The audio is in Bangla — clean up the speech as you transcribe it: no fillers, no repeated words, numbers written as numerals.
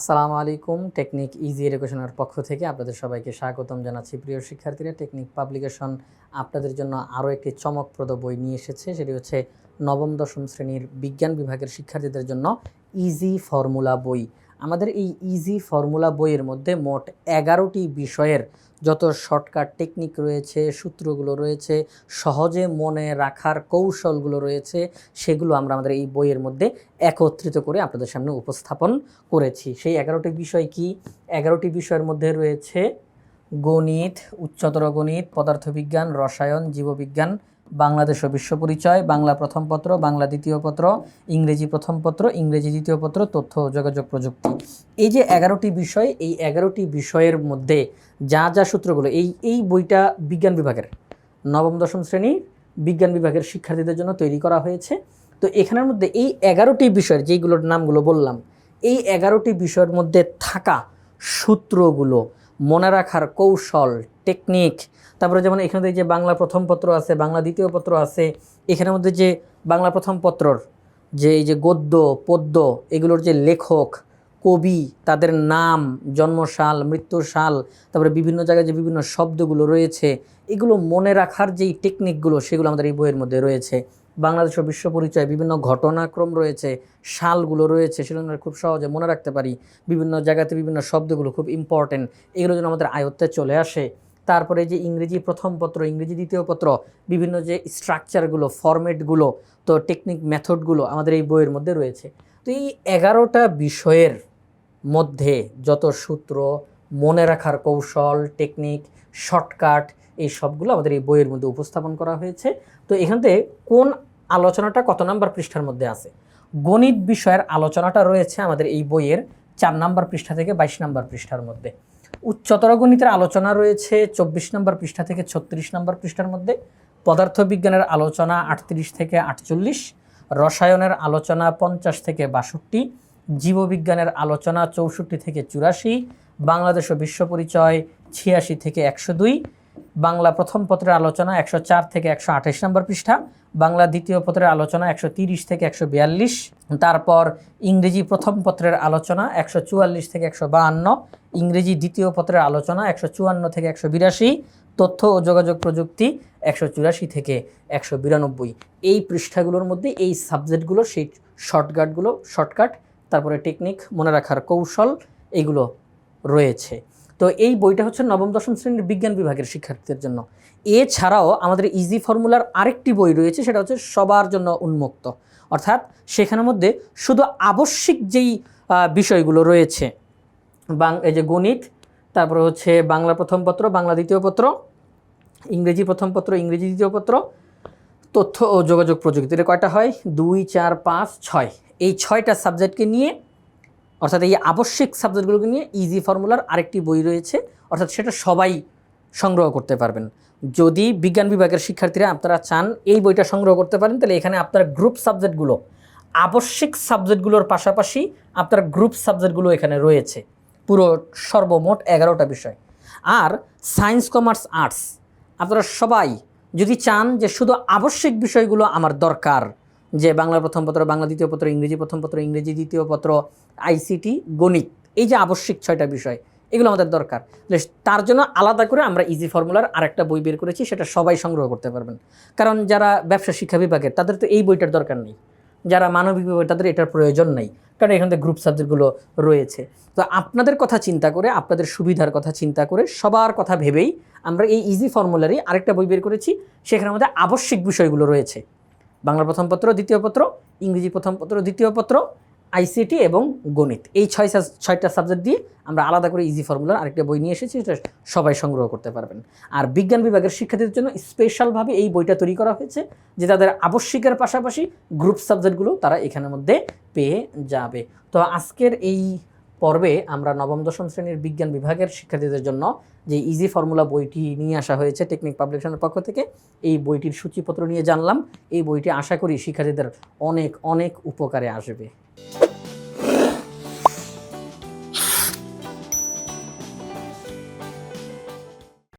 আসসালামু আলাইকুম। টেকনিক ইজি এডুকেশনের পক্ষ থেকে আপনাদের সবাইকে স্বাগতম জানাচ্ছি। প্রিয় শিক্ষার্থীরা, টেকনিক পাবলিকেশন আপনাদের জন্য আরও একটি চমকপ্রদ বই নিয়ে এসেছে। সেটি হচ্ছে নবম দশম শ্রেণীর বিজ্ঞান বিভাগের শিক্ষার্থীদের জন্য ইজি ফর্মুলা বই। আমাদের এই ইজি ফর্মুলা বইয়ের মধ্যে মোট 11টি বিষয়ের যত শর্টকাট টেকনিক রয়েছে, সূত্রগুলো রয়েছে, সহজে মনে রাখার কৌশলগুলো রয়েছে, সেগুলো আমরা আমাদের এই বইয়ের মধ্যে একত্রিত করে আপনাদের সামনে উপস্থাপন করেছি। সেই 11টি বিষয় কি? 11টি বিষয়ের মধ্যে রয়েছে গণিত, উচ্চতর গণিত, পদার্থবিজ্ঞান, রসায়ন, জীববিজ্ঞান, বাংলাদেশ ও বিশ্ব পরিচয়, বাংলা প্রথম পত্র, বাংলা দ্বিতীয় পত্র, ইংরেজি প্রথম পত্র, ইংরেজি দ্বিতীয় পত্র, তথ্য ও যোগাযোগ প্রযুক্তি। এই যে 11টি বিষয়, এই 11টি বিষয়ের মধ্যে যা যা সূত্রগুলো এই বইটা বিজ্ঞান বিভাগের নবম দশম শ্রেণীর বিজ্ঞান বিভাগের শিক্ষার্থীদের জন্য তৈরি করা হয়েছে। তো এখানের মধ্যে এই 11টি বিষয়ের যেইগুলোর নামগুলো বললাম, এই 11টি বিষয়ের মধ্যে থাকা সূত্রগুলো, মনে রাখার কৌশল, টেকনিক, তারপরে যেমন এখানে যে বাংলা প্রথম পত্র আছে, বাংলা দ্বিতীয় পত্র আছে, এখানের মধ্যে যে বাংলা প্রথম পত্রর যে এই যে গদ্য পদ্য, এগুলোর যে লেখক, কবি, তাদের নাম, জন্মসাল, মৃত্যুসাল, তারপরে বিভিন্ন জায়গায় যে বিভিন্ন শব্দগুলো রয়েছে, এগুলো মনে রাখার যেই টেকনিকগুলো, সেগুলো আমাদের এই বইয়ের মধ্যে রয়েছে। বাংলাদেশ ও বিশ্ব পরিচয় বিভিন্ন ঘটনাক্রম রয়েছে, সালগুলো রয়েছে, সেগুলো আমরা খুব সহজে মনে রাখতে পারি। বিভিন্ন জায়গাতে বিভিন্ন শব্দগুলো খুব ইম্পর্টেন্ট, এগুলো যেন আমাদের আয়ত্তে চলে আসে। তারপরে যে ইংরেজি প্রথম পত্র, ইংরেজি দ্বিতীয় পত্র, বিভিন্ন যে স্ট্রাকচারগুলো, ফরম্যাটগুলো, তো টেকনিক মেথডগুলো আমাদের এই বইয়ের মধ্যে রয়েছে। তো এই 11টা বিষয়ের মধ্যে যত সূত্র, মনে রাখার কৌশল, টেকনিক, শর্টকাট, এই সবগুলো আমাদের এই বইয়ের মধ্যে উপস্থাপন করা হয়েছে। তো এখান থেকে কোন আলোচনাটা কত নাম্বার পৃষ্ঠার মধ্যে আছে? গণিত বিষয়ের আলোচনাটা রয়েছে আমাদের এই বইয়ের 4 নাম্বার পৃষ্ঠা থেকে 22 নাম্বার পৃষ্ঠার মধ্যে। উচ্চতর গণিতের আলোচনা রয়েছে 24 নম্বর পৃষ্ঠা থেকে 36 নম্বর পৃষ্ঠার মধ্যে। পদার্থবিজ্ঞানের আলোচনা 38 থেকে 48, রসায়নের আলোচনা 50 থেকে 62, জীববিজ্ঞানের আলোচনা 64 থেকে 84, বাংলাদেশ ও বিশ্ব পরিচয় 86 থেকে 102, বাংলা প্রথম পত্রের আলোচনা 104 থেকে 128 নম্বর পৃষ্ঠা, বাংলা দ্বিতীয় পত্রের আলোচনা 130 থেকে 142, তারপর ইংরেজি প্রথম পত্রের আলোচনা 144 থেকে 152, ইংরেজি দ্বিতীয় পত্রের আলোচনা 154 থেকে 182, তথ্য ও যোগাযোগ প্রযুক্তি 184 থেকে 192। এই পৃষ্ঠাগুলোর মধ্যে এই সাবজেক্টগুলো, সেই শর্টকাট, তারপরে টেকনিক, মনে রাখার কৌশল, এগুলো রয়েছে। তো এই বইটা হচ্ছে নবম দশম শ্রেণীর বিজ্ঞান বিভাগের শিক্ষার্থীদের জন্য। এছাড়াও আমাদের ইজি ফর্মুলার আরেকটি বই রয়েছে, সেটা হচ্ছে সবার জন্য উন্মুক্ত। অর্থাৎ সেখানের মধ্যে শুধু আবশ্যিক যেই বিষয়গুলো রয়েছে, এই যে গণিত, তারপরে হচ্ছে বাংলা প্রথম পত্র, বাংলা দ্বিতীয় পত্র, ইংরেজি প্রথম পত্র, ইংরেজি দ্বিতীয় পত্র, তথ্য ও যোগাযোগ প্রযুক্তি, এটা কয়টা হয়? 2, 4, 5, 6। এই 6টা সাবজেক্টকে নিয়ে, অর্থাৎ এই আবশ্যিক সাবজেক্টগুলোকে নিয়ে ইজি ফর্মুলার আরেকটি বই রয়েছে। অর্থাৎ সেটা সবাই সংগ্রহ করতে পারবেন। যদি বিজ্ঞান বিভাগের শিক্ষার্থীরা আপনারা চান এই বইটা সংগ্রহ করতে পারেন, তাহলে এখানে আপনার গ্রুপ সাবজেক্টগুলো, আবশ্যিক সাবজেক্টগুলোর পাশাপাশি আপনার গ্রুপ সাবজেক্টগুলো এখানে রয়েছে, পুরো সর্বমোট 11টা বিষয়। আর সায়েন্স, কমার্স, আর্টস আপনারা সবাই যদি চান যে শুধু আবশ্যিক বিষয়গুলো আমার দরকার, যে বাংলা প্রথম পত্র, বাংলা দ্বিতীয় পত্র, ইংরেজি প্রথম পত্র, ইংরেজি দ্বিতীয় পত্র, আইসিটি, গণিত, এই যে আবশ্যিক 6টা বিষয়, এগুলো আমাদের দরকার, তার জন্য আলাদা করে আমরা ইজি ফর্মুলার আরেকটা বই বের করেছি, সেটা সবাই সংগ্রহ করতে পারবেন। কারণ যারা ব্যবসা শিক্ষা বিভাগের, তাদের তো এই বইটার দরকার নেই। যারা মানবিক বিভাগ, তাদের এটার প্রয়োজন নেই, কারণ এখান থেকে গ্রুপ সাবজেক্টগুলো রয়েছে। তো আপনাদের কথা চিন্তা করে, আপনাদের সুবিধার কথা চিন্তা করে, সবার কথা ভেবেই আমরা এই ইজি ফর্মুলারই আরেকটা বই বের করেছি। সেখানের মধ্যে আবশ্যিক বিষয়গুলো রয়েছে বাংলা প্রথম পত্র, দ্বিতীয় পত্র, ইংরেজি প্রথম পত্র, দ্বিতীয় পত্র, আইসিটি এবং গণিত। এই 6টা সাবজেক্ট দিয়ে আমরা আলাদা করে ইজি ফর্মুলার আরেকটা বই নিয়ে এসেছি, সেটা সবাই সংগ্রহ করতে পারবেন। আর বিজ্ঞান বিভাগের শিক্ষার্থীদের জন্য স্পেশালভাবে এই বইটা তৈরি করা হয়েছে, যে তাদের আবশ্যিকের পাশাপাশি গ্রুপ সাবজেক্টগুলো তারা এখানের মধ্যে পেয়ে যাবে। তো আজকের এই পর্বে আমরা নবম দশম শ্রেণীর বিজ্ঞান বিভাগের শিক্ষার্থীদের জন্য যে ইজি ফর্মুলা বইটি নিয়ে আসা হয়েছে টেকনিক পাবলিকেশনের পক্ষ থেকে, এই বইটির সূচিপত্র নিয়ে জানলাম। এই বইটি আশা করি শিক্ষার্থীদের অনেক অনেক উপকারে আসবে।